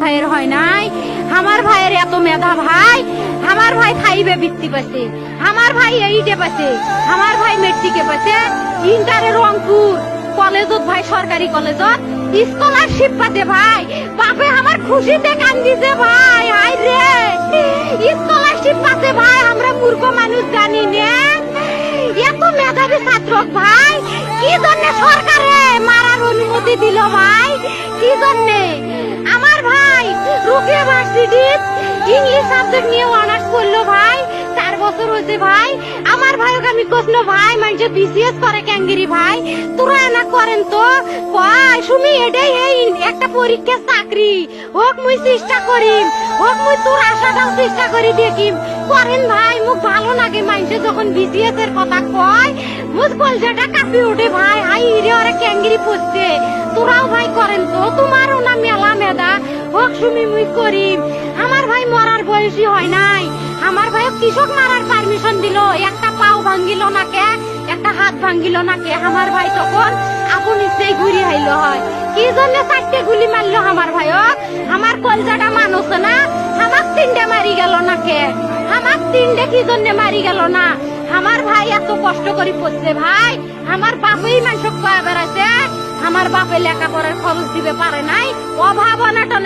ভাইয়ের হয় নাই, আমার ভাইয়ের এত মেধা ভাই, আমার ভাই ফাইভে বৃত্তি পাচ্ছে, আমার ভাই এইটে পাচ্ছে, আমার ভাই মেট্রিকে পাচ্ছে, ইন্টারে রংপুর কলেজত ভাই সরকারি কলেজত স্কলারশিপ পাতে ভাই, বাপে আমার খুশিতে কান্দিছে ভাই, হাই রে স্কলারশিপ পাতে ভাই, আমরা মূর্খ মানুষ জানি না এত মেধাবী ছাত্র ভাই, কি জন্য সরকারে মারার অনুমতি দিল ভাই, কি জন্য? আমার ভাই রুকিয়া ভার্সিটির ইংলিশ সাবজেক্ট নিয়ে অনার্স করলো ভাই, 4 বছর হয়েছে ভাই, আমার ভাইকে আমি কষ্ট ভাই মানুষে বিসিএস করে ক্যাঙ্গিরি ভাই, তোরা না করেন তো ভাই, শুনি এটাই এই একটা পরীক্ষা চাকরি হোক, মুই চেষ্টা করিম, হোক মুই তোর আশাটাও চেষ্টা করি দেখিম, করেন ভাই, মুখ ভালো লাগে মানুষে যখন বিসিএস এর কথা কয়, মুখ কলজাটা কাঁপি ওঠে ভাই, হাই রে ওরা ক্যাঙ্গিরি পড়ছে, তোরাও ভাই করেন তো, তোমারও না মেলা মেধা, হোক সুমি মুই করিম, আমার ভাই মরার বয়সী হয় নাই, আমার ভাই কৃষক মারার পারমিশন দিল, একটা পাও ভাঙ্গিল না কে, একটা হাত ভাঙ্গিল না কে, আমার ভাই তখন আপন ইচ্ছেই ঘুরি হাইলো হয়, কি জন্য 4টে গুলি মারলো আমার ভাইক, আমার কলজাটা মানুষ না, আমার 3টে মারি গেল না কে, আমার 3টে কি জন্য মারি গেল না, আমার ভাই এত কষ্ট করে পড়ছে ভাই, আমার বাপেই মানুষ কয়া বেড়াচ্ছে, আমার বাপে লেখাপড়ার খরচ দিবে পারে নাই, অভাব অনাটনে